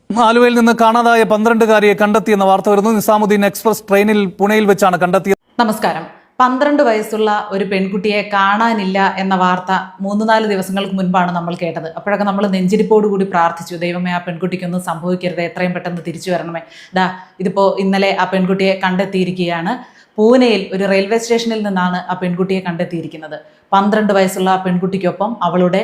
ആലുവയിൽ നിന്ന് കാണാതായ 12-കാരിയെ കണ്ടെത്തിയെന്ന വാർത്ത വരുന്നു. നിസാമുദ്ദീൻ എക്സ്പ്രസ് ട്രെയിനിൽ പുണയിൽ വെച്ചാണ് കണ്ടെത്തിയത്. നമസ്കാരം. 12 വയസ്സുള്ള ഒരു പെൺകുട്ടിയെ കാണാനില്ല എന്ന വാർത്ത 3-4 ദിവസങ്ങൾക്ക് മുൻപാണ് നമ്മൾ കേട്ടത്. അപ്പോഴൊക്കെ നമ്മൾ നെഞ്ചിരിപ്പോടുകൂടി പ്രാർത്ഥിച്ചു, ദൈവമേ ആ പെൺകുട്ടിക്കൊന്നും സംഭവിക്കരുത്, എത്രയും പെട്ടെന്ന് തിരിച്ചു വരണമേ. ഇതിപ്പോൾ ഇന്നലെ ആ പെൺകുട്ടിയെ കണ്ടെത്തിയിരിക്കുകയാണ്. പൂനെയിൽ ഒരു റെയിൽവേ സ്റ്റേഷനിൽ നിന്നാണ് ആ പെൺകുട്ടിയെ കണ്ടെത്തിയിരിക്കുന്നത്. 12 വയസ്സുള്ള ആ പെൺകുട്ടിക്കൊപ്പം അവളുടെ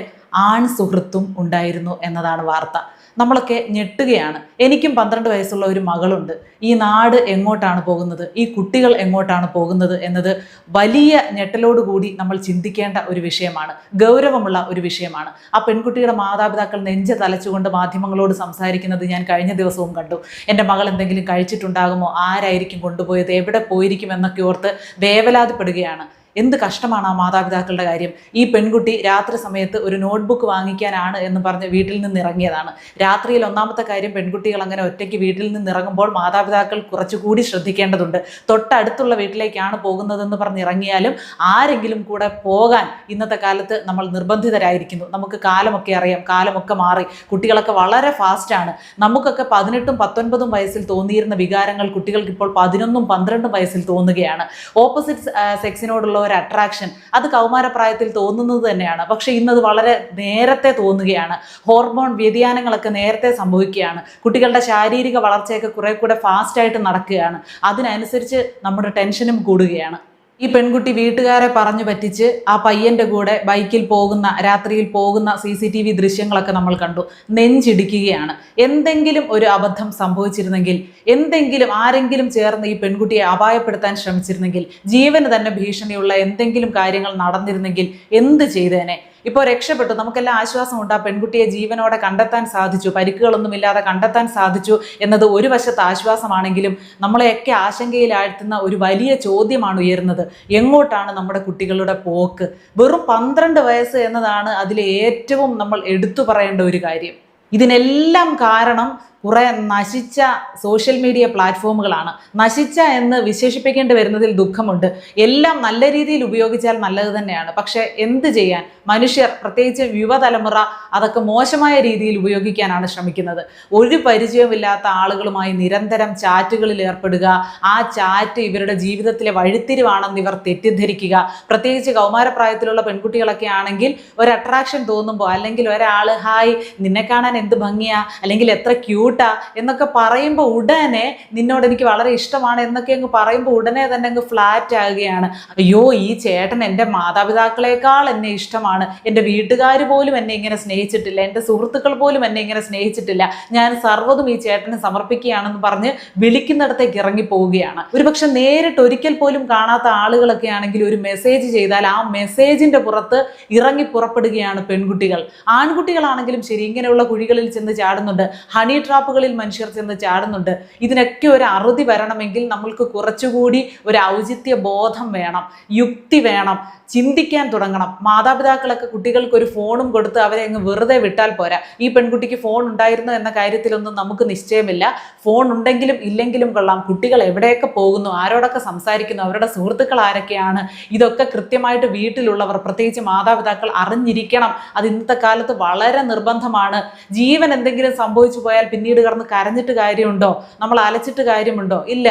ആൺ സുഹൃത്തും ഉണ്ടായിരുന്നു എന്നതാണ് വാർത്ത. നമ്മളൊക്കെ ഞെട്ടുകയാണ്. എനിക്കും 12 വയസ്സുള്ള ഒരു മകളുണ്ട്. ഈ നാട് എങ്ങോട്ടാണ് പോകുന്നത്, ഈ കുട്ടികൾ എങ്ങോട്ടാണ് പോകുന്നത് എന്നത് വലിയ ഞെട്ടലോടുകൂടി നമ്മൾ ചിന്തിക്കേണ്ട ഒരു വിഷയമാണ്, ഗൗരവമുള്ള ഒരു വിഷയമാണ്. ആ പെൺകുട്ടിയുടെ മാതാപിതാക്കൾ നെഞ്ച് തലച്ചുകൊണ്ട് മാധ്യമങ്ങളോട് സംസാരിക്കുന്നത് ഞാൻ കഴിഞ്ഞ ദിവസവും കണ്ടു. എൻ്റെ മകൾ എന്തെങ്കിലും കഴിച്ചിട്ടുണ്ടാകുമോ, ആരായിരിക്കും കൊണ്ടുപോയത്, എവിടെ പോയിരിക്കും എന്നൊക്കെ ഓർത്ത് വേവലാതിപ്പെടുകയാണ്. എന്ത് കഷ്ടമാണ് ആ മാതാപിതാക്കളുടെ കാര്യം. ഈ പെൺകുട്ടി രാത്രി സമയത്ത് ഒരു നോട്ട്ബുക്ക് വാങ്ങിക്കാനാണ് എന്ന് പറഞ്ഞ് വീട്ടിൽ നിന്ന് ഇറങ്ങിയതാണ്. രാത്രിയിൽ ഒന്നാമത്തെ കാര്യം, പെൺകുട്ടികൾ അങ്ങനെ ഒറ്റയ്ക്ക് വീട്ടിൽ നിന്ന് ഇറങ്ങുമ്പോൾ മാതാപിതാക്കൾ കുറച്ചുകൂടി ശ്രദ്ധിക്കേണ്ടതുണ്ട്. തൊട്ടടുത്തുള്ള വീട്ടിലേക്കാണ് പോകുന്നതെന്ന് പറഞ്ഞ് ഇറങ്ങിയാലും ആരെങ്കിലും കൂടെ പോകാൻ ഇന്നത്തെ കാലത്ത് നമ്മൾ നിർബന്ധിതരായിരിക്കുന്നു. നമുക്ക് കാലമൊക്കെ അറിയാം, കാലമൊക്കെ മാറി, കുട്ടികളൊക്കെ വളരെ ഫാസ്റ്റാണ്. നമുക്കൊക്കെ 18ഉം 19ഉം വയസ്സിൽ തോന്നിയിരുന്ന വികാരങ്ങൾ കുട്ടികൾക്ക് ഇപ്പോൾ 11ഉം 12ഉം വയസ്സിൽ തോന്നുകയാണ്. ഓപ്പോസിറ്റ് സെക്സിനോടുള്ള ഒരു അട്രാക്ഷൻ അത് കൗമാരപ്രായത്തിൽ തോന്നുന്നത് തന്നെയാണ്. പക്ഷെ ഇന്നത് വളരെ നേരത്തെ തോന്നുകയാണ്. ഹോർമോൺ വ്യതിയാനങ്ങളൊക്കെ നേരത്തെ സംഭവിക്കുകയാണ്. കുട്ടികളുടെ ശാരീരിക വളർച്ചയൊക്കെ കുറെ കൂടെ ഫാസ്റ്റായിട്ട് നടക്കുകയാണ്. അതിനനുസരിച്ച് നമ്മുടെ ടെൻഷനും കൂടുകയാണ്. ഈ പെൺകുട്ടി വീട്ടുകാരെ പറഞ്ഞു പറ്റിച്ച് ആ പയ്യൻ്റെ കൂടെ ബൈക്കിൽ പോകുന്ന, രാത്രിയിൽ പോകുന്ന CCTV ദൃശ്യങ്ങളൊക്കെ നമ്മൾ കണ്ടു. നെഞ്ചിടിക്കുകയാണ്. എന്തെങ്കിലും ഒരു അബദ്ധം സംഭവിച്ചിരുന്നെങ്കിൽ, എന്തെങ്കിലും ആരെങ്കിലും ചേർന്ന് ഈ പെൺകുട്ടിയെ അപായപ്പെടുത്താൻ ശ്രമിച്ചിരുന്നെങ്കിൽ, ജീവന് തന്നെ ഭീഷണിയുള്ള എന്തെങ്കിലും കാര്യങ്ങൾ നടന്നിരുന്നെങ്കിൽ എന്ത് ചെയ്തേനെ? ഇപ്പോൾ രക്ഷപ്പെട്ടു, നമുക്കെല്ലാം ആശ്വാസമുണ്ട്. ആ പെൺകുട്ടിയെ ജീവനോടെ കണ്ടെത്താൻ സാധിച്ചു, പരിക്കുകളൊന്നുമില്ലാതെ കണ്ടെത്താൻ സാധിച്ചു എന്നത് ഒരു വശത്ത് ആശ്വാസമാണെങ്കിലും നമ്മളെയൊക്കെ ആശങ്കയിലാഴ്ത്തുന്ന ഒരു വലിയ ചോദ്യമാണ് ഉയരുന്നത്. എങ്ങോട്ടാണ് നമ്മുടെ കുട്ടികളുടെ പോക്ക്? വെറും 12 വയസ്സ് എന്നതാണ് അതിലെ ഏറ്റവും നമ്മൾ എടുത്തു പറയേണ്ട ഒരു കാര്യം. ഇതിനെല്ലാം കാരണം കുറെ നശിച്ച സോഷ്യൽ മീഡിയ പ്ലാറ്റ്ഫോമുകളാണ്. നശിച്ച എന്ന് വിശേഷിപ്പിക്കേണ്ടി വരുന്നതിൽ ദുഃഖമുണ്ട്. എല്ലാം നല്ല രീതിയിൽ ഉപയോഗിച്ചാൽ നല്ലത് തന്നെയാണ്. പക്ഷെ എന്ത് ചെയ്യാൻ, മനുഷ്യർ പ്രത്യേകിച്ച് യുവതലമുറ അതൊക്കെ മോശമായ രീതിയിൽ ഉപയോഗിക്കാനാണ് ശ്രമിക്കുന്നത്. ഒരു പരിചയമില്ലാത്ത ആളുകളുമായി നിരന്തരം ചാറ്റുകളിൽ ഏർപ്പെടുക, ആ ചാറ്റ് ഇവരുടെ ജീവിതത്തിലെ വഴിത്തിരിവാണെന്ന് ഇവർ തെറ്റിദ്ധരിക്കുക. പ്രത്യേകിച്ച് കൗമാരപ്രായത്തിലുള്ള പെൺകുട്ടികളൊക്കെ ആണെങ്കിൽ ഒരു അട്രാക്ഷൻ തോന്നുമ്പോൾ, അല്ലെങ്കിൽ ഒരാൾ ഹായ് നിന്നെ കാണാൻ എന്ത് ഭംഗിയാ, അല്ലെങ്കിൽ എത്ര ക്യൂട്ടാ എന്നൊക്കെ പറയുമ്പോൾ ഉടനെ നിന്നോട് എനിക്ക് വളരെ ഇഷ്ടമാണ് എന്നൊക്കെ അങ്ങ് പറയുമ്പോൾ ഉടനെ തന്നെ അങ്ങ് ഫ്ലാറ്റ് ആകുകയാണ്. അയ്യോ ഈ ചേട്ടൻ എൻ്റെ മാതാപിതാക്കളെക്കാൾ എന്നെ ഇഷ്ടമാണ്, എൻ്റെ വീട്ടുകാർ പോലും എന്നെ ഇങ്ങനെ സ്നേഹിച്ചിട്ടില്ല, എൻ്റെ സുഹൃത്തുക്കൾ പോലും എന്നെ ഇങ്ങനെ സ്നേഹിച്ചിട്ടില്ല, ഞാൻ സർവ്വതും ഈ ചേട്ടന് സമർപ്പിക്കുകയാണെന്ന് പറഞ്ഞ് വിളിക്കുന്നിടത്തേക്ക് ഇറങ്ങി പോവുകയാണ്. ഒരുപക്ഷെ നേരിട്ട് ഒരിക്കൽ പോലും കാണാത്ത ആളുകളൊക്കെ ആണെങ്കിൽ ഒരു മെസ്സേജ് ചെയ്താൽ ആ മെസ്സേജിൻ്റെ പുറത്ത് ഇറങ്ങി പുറപ്പെടുകയാണ് പെൺകുട്ടികൾ. ആൺകുട്ടികളാണെങ്കിലും ശരി, ഇങ്ങനെയുള്ള കുഴികളിൽ ചെന്ന് ചാടുന്നുണ്ട്, ഹണി ട്രാപ്പുകളിൽ മനുഷ്യർ ചെന്ന് ചാടുന്നുണ്ട്. ഇതിനൊക്കെ ഒരു അറുതി വരണമെങ്കിൽ നമ്മൾക്ക് കുറച്ചുകൂടി ഒരു ഔചിത്യ ബോധം വേണം, യുക്തി വേണം, ചിന്തിക്കാൻ തുടങ്ങണം. മാതാപിതാക്കളൊക്കെ കുട്ടികൾക്ക് ഒരു ഫോണും കൊടുത്ത് അവരെ അങ്ങ് വെറുതെ വിട്ടാൽ പോരാ. ഈ പെൺകുട്ടിക്ക് ഫോൺ ഉണ്ടായിരുന്നു എന്ന കാര്യത്തിലൊന്നും നമുക്ക് നിശ്ചയമില്ല. ഫോൺ ഉണ്ടെങ്കിലും ഇല്ലെങ്കിലും കൊള്ളാം, കുട്ടികൾ എവിടെയൊക്കെ പോകുന്നു, ആരോടൊക്കെ സംസാരിക്കുന്നു, അവരുടെ സുഹൃത്തുക്കൾ ആരൊക്കെയാണ്, ഇതൊക്കെ കൃത്യമായിട്ട് വീട്ടിലുള്ളവർ, പ്രത്യേകിച്ച് മാതാപിതാക്കൾ അറിഞ്ഞിരിക്കണം. അത് ഇന്നത്തെ കാലത്ത് വളരെ നിർബന്ധമാണ്. ജീവൻ എന്തെങ്കിലും സംഭവിച്ചു പോയാൽ പിന്നീട് കിടന്ന് കരഞ്ഞിട്ട് കാര്യമുണ്ടോ, നമ്മൾ അലച്ചിട്ട് കാര്യമുണ്ടോ? ഇല്ല.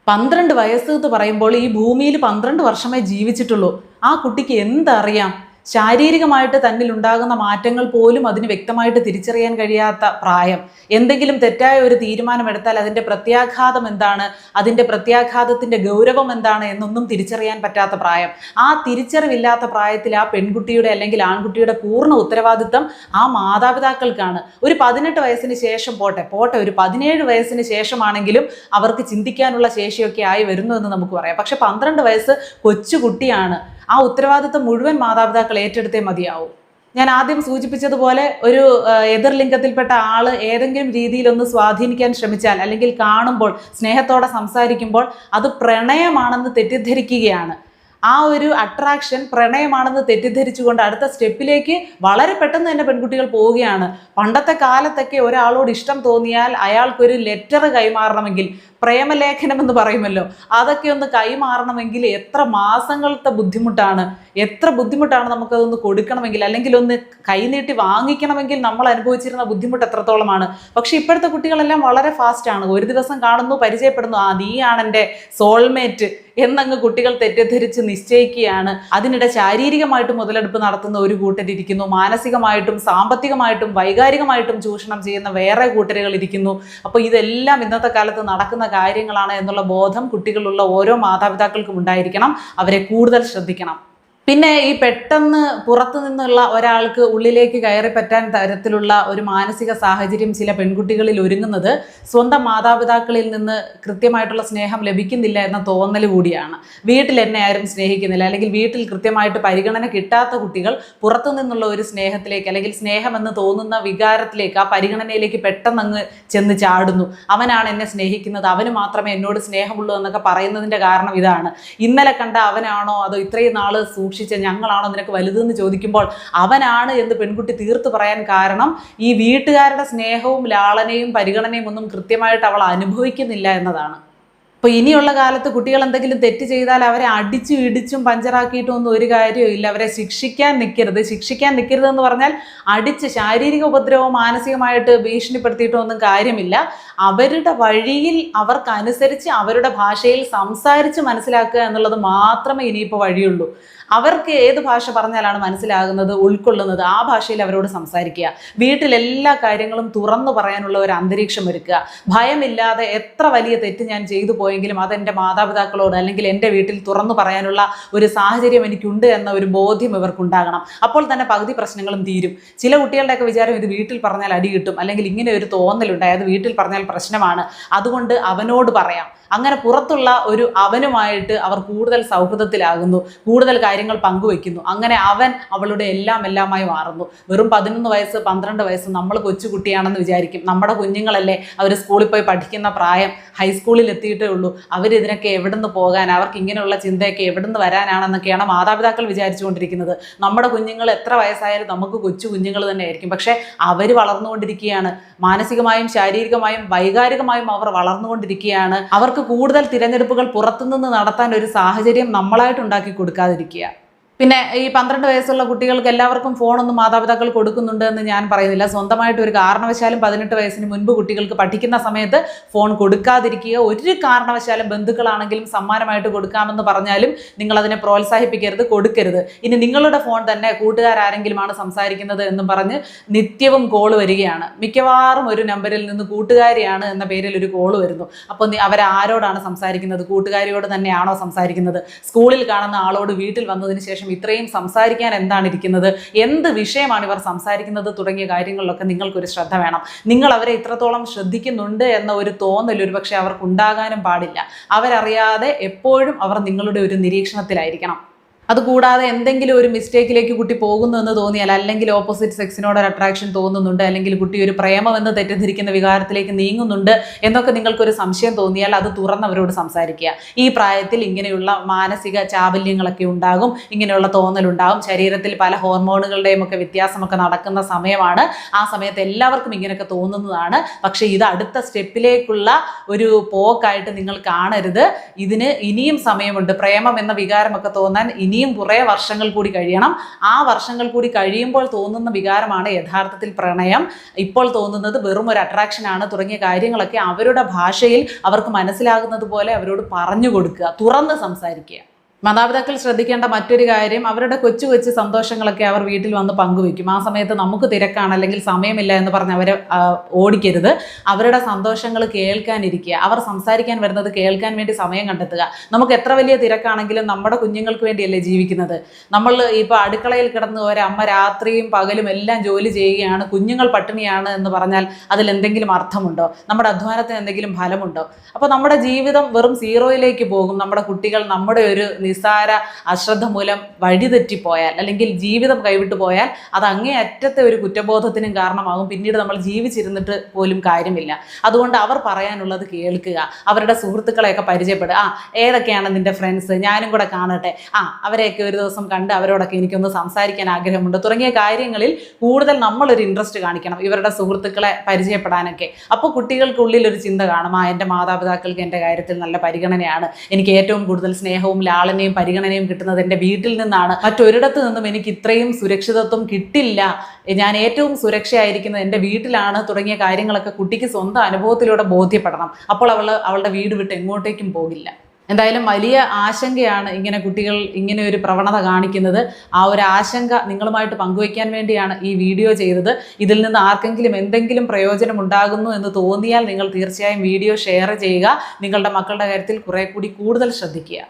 12 വയസ്സ് എന്ന് പറയുമ്പോൾ ഈ ഭൂമിയിൽ 12 വർഷമേ ജീവിച്ചിട്ടുള്ളൂ. ആ കുട്ടിക്ക് എന്തറിയാം? ശാരീരികമായിട്ട് തന്നിൽ ഉണ്ടാകുന്ന മാറ്റങ്ങൾ പോലും അതിന് വ്യക്തമായിട്ട് തിരിച്ചറിയാൻ കഴിയാത്ത പ്രായം. എന്തെങ്കിലും തെറ്റായ ഒരു തീരുമാനമെടുത്താൽ അതിൻ്റെ പ്രത്യാഘാതം എന്താണ്, അതിൻ്റെ പ്രത്യാഘാതത്തിൻ്റെ ഗൗരവം എന്താണ് എന്നൊന്നും തിരിച്ചറിയാൻ പറ്റാത്ത പ്രായം. ആ തിരിച്ചറിവില്ലാത്ത പ്രായത്തിൽ ആ പെൺകുട്ടിയുടെ അല്ലെങ്കിൽ ആൺകുട്ടിയുടെ പൂർണ്ണ ഉത്തരവാദിത്വം ആ മാതാപിതാക്കൾക്കാണ്. ഒരു 18 വയസ്സിന് ശേഷം പോട്ടെ, ഒരു 17 വയസ്സിന് ശേഷമാണെങ്കിലും അവർക്ക് ചിന്തിക്കാനുള്ള ശേഷിയൊക്കെ ആയി വരുന്നു എന്ന് നമുക്ക് പറയാം. പക്ഷെ 12 വയസ്സ് കൊച്ചുകുട്ടിയാണ്. ആ ഉത്തരവാദിത്വം മുഴുവൻ മാതാപിതാക്കൾ ഏറ്റെടുത്തേ മതിയാവും. ഞാൻ ആദ്യം സൂചിപ്പിച്ചതുപോലെ ഒരു എതിർലിംഗത്തിൽപ്പെട്ട ആള് ഏതെങ്കിലും രീതിയിലൊന്ന് സ്വാധീനിക്കാൻ ശ്രമിച്ചാൽ, അല്ലെങ്കിൽ കാണുമ്പോൾ സ്നേഹത്തോടെ സംസാരിക്കുമ്പോൾ അത് പ്രണയമാണെന്ന് തെറ്റിദ്ധരിക്കുകയാണ്. ആ ഒരു അട്രാക്ഷൻ പ്രണയമാണെന്ന് തെറ്റിദ്ധരിച്ചുകൊണ്ട് അടുത്ത സ്റ്റെപ്പിലേക്ക് വളരെ പെട്ടെന്ന് തന്നെ പെൺകുട്ടികൾ പോവുകയാണ്. പണ്ടത്തെ കാലത്തൊക്കെ ഒരാളോട് ഇഷ്ടം തോന്നിയാൽ അയാൾക്കൊരു ലെറ്റർ കൈമാറണമെങ്കിൽ പ്രേമലേഖനം എന്ന് പറയുമല്ലോ, അതൊക്കെ ഒന്ന് കൈമാറണമെങ്കിൽ എത്ര മാസങ്ങളത്തെ ബുദ്ധിമുട്ടാണ്, എത്ര ബുദ്ധിമുട്ടാണ് നമുക്കതൊന്ന് കൊടുക്കണമെങ്കിൽ, അല്ലെങ്കിൽ ഒന്ന് കൈനീട്ടി വാങ്ങിക്കണമെങ്കിൽ നമ്മൾ അനുഭവിച്ചിരുന്ന ബുദ്ധിമുട്ട് എത്രത്തോളമാണ്. പക്ഷെ ഇപ്പോഴത്തെ കുട്ടികളെല്ലാം വളരെ ഫാസ്റ്റാണ്. ഒരു ദിവസം കാണുന്നു, പരിചയപ്പെടുന്നു, നീയാണ് എൻ്റെ സോൾമേറ്റ് എന്നങ്ങ് കുട്ടികൾ തെറ്റിദ്ധരിച്ച് നിശ്ചയിക്കുകയാണ്. അതിനിടെ ശാരീരികമായിട്ട് മുതലെടുപ്പ് നടത്തുന്ന ഒരു കൂട്ടരിയ്ക്കുന്നു, മാനസികമായിട്ടും സാമ്പത്തികമായിട്ടും വൈകാരികമായിട്ടും ചൂഷണം ചെയ്യുന്ന വേറെ കൂട്ടരുകൾ ഇരിക്കുന്നു. അപ്പോൾ ഇതെല്ലാം ഇന്നത്തെ കാലത്ത് നടക്കുന്ന കാര്യങ്ങളാണ് എന്നുള്ള ബോധം കുട്ടികളുള്ള ഓരോ മാതാപിതാക്കൾക്കും ഉണ്ടായിരിക്കണം. അവരെ കൂടുതൽ ശ്രദ്ധിക്കണം. പിന്നെ ഈ പെട്ടെന്ന് പുറത്തു നിന്നുള്ള ഒരാൾക്ക് ഉള്ളിലേക്ക് കയറി പറ്റാൻ തരത്തിലുള്ള ഒരു മാനസിക സാഹചര്യം ചില പെൺകുട്ടികളിൽ ഒരുങ്ങുന്നത് സ്വന്തം മാതാപിതാക്കളിൽ നിന്ന് കൃത്യമായിട്ടുള്ള സ്നേഹം ലഭിക്കുന്നില്ല എന്ന തോന്നൽ കൂടിയാണ്. വീട്ടിൽ എന്നെ ആരും സ്നേഹിക്കുന്നില്ല, അല്ലെങ്കിൽ വീട്ടിൽ കൃത്യമായിട്ട് പരിഗണന കിട്ടാത്ത കുട്ടികൾ പുറത്തു നിന്നുള്ള ഒരു സ്നേഹത്തിലേക്ക്, അല്ലെങ്കിൽ സ്നേഹമെന്ന് തോന്നുന്ന വികാരത്തിലേക്ക്, ആ പരിഗണനയിലേക്ക് പെട്ടെന്ന് അങ്ങ് ചെന്ന് ചാടുന്നു. അവനാണ് എന്നെ സ്നേഹിക്കുന്നത്, അവന് മാത്രമേ എന്നോട് സ്നേഹമുള്ളൂ എന്നൊക്കെ പറയുന്നതിൻ്റെ കാരണം ഇതാണ്. ഇന്നലെ കണ്ട അവനാണോ അതോ ഇത്രയും നാള് ഞങ്ങളാണോ നിനക്ക് വലുതെന്ന് ചോദിക്കുമ്പോൾ അവനാണ് എന്ന് പെൺകുട്ടി തീർത്ത് പറയാൻ കാരണം ഈ വീട്ടുകാരുടെ സ്നേഹവും ലാളനയും പരിഗണനയും ഒന്നും കൃത്യമായിട്ട് അവൾ അനുഭവിക്കുന്നില്ല എന്നതാണ്. അപ്പോൾ ഇനിയുള്ള കാലത്ത് കുട്ടികൾ എന്തെങ്കിലും തെറ്റ് ചെയ്താൽ അവരെ അടിച്ചും ഇടിച്ചും പഞ്ചറാക്കിയിട്ടും ഒന്നും ഒരു കാര്യവും ഇല്ല. അവരെ ശിക്ഷിക്കാൻ നിൽക്കരുത് എന്ന് പറഞ്ഞാൽ അടിച്ച് ശാരീരിക ഉപദ്രവവും മാനസികമായിട്ട് ഭീഷണിപ്പെടുത്തിയിട്ടോ ഒന്നും കാര്യമില്ല. അവരുടെ വഴിയിൽ അവർക്കനുസരിച്ച് അവരുടെ ഭാഷയിൽ സംസാരിച്ച് മനസ്സിലാക്കുക എന്നുള്ളത് മാത്രമേ ഇനിയിപ്പോൾ വഴിയുള്ളൂ. അവർക്ക് ഏത് ഭാഷ പറഞ്ഞാലാണ് മനസ്സിലാകുന്നത്, ഉൾക്കൊള്ളുന്നത്, ആ ഭാഷയിൽ അവരോട് സംസാരിക്കുക. വീട്ടിലെല്ലാ കാര്യങ്ങളും തുറന്നു പറയാനുള്ള ഒരു അന്തരീക്ഷം ഒരുക്കുക. ഭയമില്ലാതെ എത്ര വലിയ തെറ്റ് ഞാൻ ചെയ്തു പോയെങ്കിലും അതെൻ്റെ മാതാപിതാക്കളോട് അല്ലെങ്കിൽ എൻ്റെ വീട്ടിൽ തുറന്നു പറയാനുള്ള ഒരു സാഹചര്യം എനിക്കുണ്ട് എന്ന ഒരു ബോധ്യം ഇവർക്കുണ്ടാകണം. അപ്പോൾ തന്നെ പകുതി പ്രശ്നങ്ങളും തീരും. ചില കുട്ടികളുടെയൊക്കെ വിചാരം ഇത് വീട്ടിൽ പറഞ്ഞാൽ അടി കിട്ടും, അല്ലെങ്കിൽ ഇങ്ങനെ ഒരു തോന്നലുണ്ടായി അത് വീട്ടിൽ പറഞ്ഞാൽ പ്രശ്നമാണ്, അതുകൊണ്ട് അവനോട് പറയാം. അങ്ങനെ പുറത്തുള്ള ഒരു അവനുമായിട്ട് അവർ കൂടുതൽ സൗഹൃദത്തിലാകുന്നു, കൂടുതൽ കാര്യങ്ങൾ പങ്കുവെക്കുന്നു. അങ്ങനെ അവൻ അവളുടെ എല്ലാമായി മാറുന്നു. വെറും 11 വയസ്സ് 12 വയസ്സ് നമ്മൾ കൊച്ചുകുട്ടിയാണെന്ന് വിചാരിക്കും. നമ്മുടെ കുഞ്ഞുങ്ങളല്ലേ, അവർ സ്കൂളിൽ പോയി പഠിക്കുന്ന പ്രായം, ഹൈസ്കൂളിൽ എത്തിയിട്ടേ ഉള്ളൂ. അവരിതിനൊക്കെ എവിടുന്ന് പോകാൻ, അവർക്ക് ഇങ്ങനെയുള്ള ചിന്തയൊക്കെ എവിടുന്ന് വരാനാണെന്നൊക്കെയാണ് മാതാപിതാക്കൾ വിചാരിച്ചുകൊണ്ടിരിക്കുന്നത്. നമ്മുടെ കുഞ്ഞുങ്ങൾ എത്ര വയസ്സായാലും നമുക്ക് കൊച്ചു കുഞ്ഞുങ്ങൾ തന്നെ ആയിരിക്കും. പക്ഷേ അവർ വളർന്നുകൊണ്ടിരിക്കുകയാണ്. മാനസികമായും ശാരീരികമായും വൈകാരികമായും അവർ വളർന്നുകൊണ്ടിരിക്കുകയാണ്. അവർക്ക് കൂടുതൽ തിരഞ്ഞെടുപ്പുകൾ പുറത്തുനിന്ന് നടത്താൻ ഒരു സാഹചര്യം നമ്മളായിട്ട് ഉണ്ടാക്കി കൊടുക്കാതിരിക്കുക. പിന്നെ ഈ 12 വയസ്സുള്ള കുട്ടികൾക്ക് എല്ലാവർക്കും ഫോണൊന്നും മാതാപിതാക്കൾ കൊടുക്കുന്നുണ്ട് എന്ന് ഞാൻ പറയുന്നില്ല. സ്വന്തമായിട്ട് ഒരു കാരണവശാലും 18 വയസ്സിന് മുൻപ് കുട്ടികൾക്ക് പഠിക്കുന്ന സമയത്ത് ഫോൺ കൊടുക്കാതിരിക്കുക. ഒരു കാരണവശാലും ബന്ധുക്കളാണെങ്കിലും സമ്മാനമായിട്ട് കൊടുക്കാമെന്ന് പറഞ്ഞാലും നിങ്ങൾ അതിനെ പ്രോത്സാഹിപ്പിക്കരുത്, കൊടുക്കരുത്. ഇനി നിങ്ങളുടെ ഫോൺ തന്നെ കൂട്ടുകാരെങ്കിലുമാണ് സംസാരിക്കുന്നത് എന്നും പറഞ്ഞ് നിത്യവും കോള് വരികയാണ്. മിക്കവാറും ഒരു നമ്പറിൽ നിന്ന് കൂട്ടുകാരിയാണ് എന്ന പേരിൽ ഒരു കോള് വരുന്നു. അപ്പോൾ അവരാരോടാണ് സംസാരിക്കുന്നത്? കൂട്ടുകാരിയോട് തന്നെയാണോ സംസാരിക്കുന്നത്? സ്കൂളിൽ കാണുന്ന ആളോട് വീട്ടിൽ വന്നതിന് ശേഷം ഇത്രയും സംസാരിക്കാൻ എന്താണ് ഇരിക്കുന്നത്, എന്ത് വിഷയമാണ് ഇവർ സംസാരിക്കുന്നത് തുടങ്ങിയ കാര്യങ്ങളിലൊക്കെ നിങ്ങൾക്കൊരു ശ്രദ്ധ വേണം. നിങ്ങൾ അവരെ ഇത്രത്തോളം ശ്രദ്ധിക്കുന്നുണ്ട് എന്ന ഒരു തോന്നൽ ഒരുപക്ഷെ അവർക്ക് ഉണ്ടാകാനും പാടില്ല. അവരറിയാതെ എപ്പോഴും അവർ നിങ്ങളുടെ ഒരു നിരീക്ഷണത്തിലായിരിക്കണം. അതുകൂടാതെ എന്തെങ്കിലും ഒരു മിസ്റ്റേക്കിലേക്ക് കുട്ടി പോകുന്നു എന്ന് തോന്നിയാൽ, അല്ലെങ്കിൽ ഓപ്പോസിറ്റ് സെക്സിനോട് ഒരു അട്രാക്ഷൻ തോന്നുന്നുണ്ട്, അല്ലെങ്കിൽ കുട്ടി ഒരു പ്രേമമെന്ന് തെറ്റിദ്ധരിക്കുന്ന വികാരത്തിലേക്ക് നീങ്ങുന്നുണ്ട് എന്നൊക്കെ നിങ്ങൾക്കൊരു സംശയം തോന്നിയാൽ അത് തുറന്നവരോട് സംസാരിക്കുക. ഈ പ്രായത്തിൽ ഇങ്ങനെയുള്ള മാനസിക ചാബല്യങ്ങളൊക്കെ ഉണ്ടാകും, ഇങ്ങനെയുള്ള തോന്നലുണ്ടാകും. ശരീരത്തിൽ പല ഹോർമോണുകളുടെയും ഒക്കെ വ്യത്യാസമൊക്കെ നടക്കുന്ന സമയമാണ്. ആ സമയത്ത് എല്ലാവർക്കും ഇങ്ങനെയൊക്കെ തോന്നുന്നതാണ്. പക്ഷേ ഇത് അടുത്ത സ്റ്റെപ്പിലേക്കുള്ള ഒരു പോക്കായിട്ട് നിങ്ങൾ കാണരുത്. ഇതിന് ഇനിയും സമയമുണ്ട്. പ്രേമം എന്ന വികാരമൊക്കെ തോന്നാൻ ഇനിയും കുറേ വർഷങ്ങൾ കൂടി കഴിയണം. ആ വർഷങ്ങൾ കൂടി കഴിയുമ്പോൾ തോന്നുന്ന വികാരമാണ് യഥാർത്ഥത്തിൽ പ്രണയം. ഇപ്പോൾ തോന്നുന്നത് വെറും ഒരു അട്രാക്ഷനാണ് തുടങ്ങിയ കാര്യങ്ങളൊക്കെ അവരുടെ ഭാഷയിൽ അവർക്ക് മനസ്സിലാകുന്നത് പോലെ അവരോട് പറഞ്ഞു കൊടുക്കുക, തുറന്ന് സംസാരിക്കുക. മാതാപിതാക്കൾ ശ്രദ്ധിക്കേണ്ട മറ്റൊരു കാര്യം, അവരുടെ കൊച്ചു കൊച്ചു സന്തോഷങ്ങളൊക്കെ അവർ വീട്ടിൽ വന്ന് പങ്കുവെക്കും. ആ സമയത്ത് നമുക്ക് തിരക്കാണ് അല്ലെങ്കിൽ സമയമില്ല എന്ന് പറഞ്ഞ് അവരെ ഓടിക്കരുത്. അവരുടെ സന്തോഷങ്ങൾ കേൾക്കാനിരിക്കുക. അവർ സംസാരിക്കാൻ വരുന്നത് കേൾക്കാൻ വേണ്ടി സമയം കണ്ടെത്തുക. നമുക്ക് എത്ര വലിയ തിരക്കാണെങ്കിലും നമ്മുടെ കുഞ്ഞുങ്ങൾക്ക് വേണ്ടിയല്ലേ ജീവിക്കുന്നത്. നമ്മൾ ഇപ്പോൾ അടുക്കളയിൽ കിടന്ന് ഒരമ്മ രാത്രിയും പകലും എല്ലാം ജോലി ചെയ്യുകയാണ്, കുഞ്ഞുങ്ങൾ പട്ടിണിയാണ് എന്ന് പറഞ്ഞാൽ അതിലെന്തെങ്കിലും അർത്ഥമുണ്ടോ? നമ്മുടെ അധ്വാനത്തിന് എന്തെങ്കിലും ഫലമുണ്ടോ? അപ്പോൾ നമ്മുടെ ജീവിതം വെറും സീറോയിലേക്ക് പോകും. നമ്മുടെ കുട്ടികൾ നമ്മുടെ ഒരു നിസ്സാര അശ്രദ്ധ മൂലം വഴിതെറ്റിപ്പോയാൽ അല്ലെങ്കിൽ ജീവിതം കൈവിട്ടു പോയാൽ അത് അങ്ങേയറ്റത്തെ ഒരു കുറ്റബോധത്തിനും കാരണമാകും. പിന്നീട് നമ്മൾ ജീവിച്ചിരുന്നിട്ട് പോലും കാര്യമില്ല. അതുകൊണ്ട് അവർ പറയാനുള്ളത് കേൾക്കുക, അവരുടെ സുഹൃത്തുക്കളെയൊക്കെ പരിചയപ്പെടുക. ഏതൊക്കെയാണ് നിന്റെ ഫ്രണ്ട്സ്, ഞാനും കൂടെ കാണട്ടെ, അവരെയൊക്കെ ഒരു ദിവസം കണ്ട് അവരോടൊക്കെ എനിക്കൊന്ന് സംസാരിക്കാൻ ആഗ്രഹമുണ്ട് തുടങ്ങിയ കാര്യങ്ങളിൽ കൂടുതൽ നമ്മളൊരു ഇൻട്രസ്റ്റ് കാണിക്കണം, ഇവരുടെ സുഹൃത്തുക്കളെ പരിചയപ്പെടാനൊക്കെ. അപ്പോൾ കുട്ടികൾക്കുള്ളിൽ ഒരു ചിന്ത കാണും, എൻ്റെ മാതാപിതാക്കൾക്ക് എൻ്റെ കാര്യത്തിൽ നല്ല പരിഗണനയാണ്, എനിക്ക് ഏറ്റവും കൂടുതൽ സ്നേഹവും ലാളനയും പരിഗണനയും കിട്ടുന്നത് എൻ്റെ വീട്ടിൽ നിന്നാണ്, മറ്റൊരിടത്ത് നിന്നും എനിക്ക് ഇത്രയും സുരക്ഷിതത്വം കിട്ടില്ല, ഞാൻ ഏറ്റവും സുരക്ഷയായിരിക്കുന്നത് എൻ്റെ വീട്ടിലാണ് തുടങ്ങിയ കാര്യങ്ങളൊക്കെ കുട്ടിക്ക് സ്വന്തം അനുഭവത്തിലൂടെ ബോധ്യപ്പെടണം. അപ്പോൾ അവളുടെ വീട് വിട്ട് എങ്ങോട്ടേക്കും പോകില്ല. എന്തായാലും വലിയ ആശങ്കയാണ് ഇങ്ങനെ കുട്ടികൾ ഇങ്ങനെ ഒരു പ്രവണത കാണിക്കുന്നത്. ആ ഒരു ആശങ്ക നിങ്ങളുമായിട്ട് പങ്കുവയ്ക്കാൻ വേണ്ടിയാണ് ഈ വീഡിയോ ചെയ്തത്. ഇതിൽ നിന്ന് ആർക്കെങ്കിലും എന്തെങ്കിലും പ്രയോജനം ഉണ്ടാകുന്നു എന്ന് തോന്നിയാൽ നിങ്ങൾ തീർച്ചയായും വീഡിയോ ഷെയർ ചെയ്യുക. നിങ്ങളുടെ മക്കളുടെ കാര്യത്തിൽ കൂടുതൽ ശ്രദ്ധിക്കുക.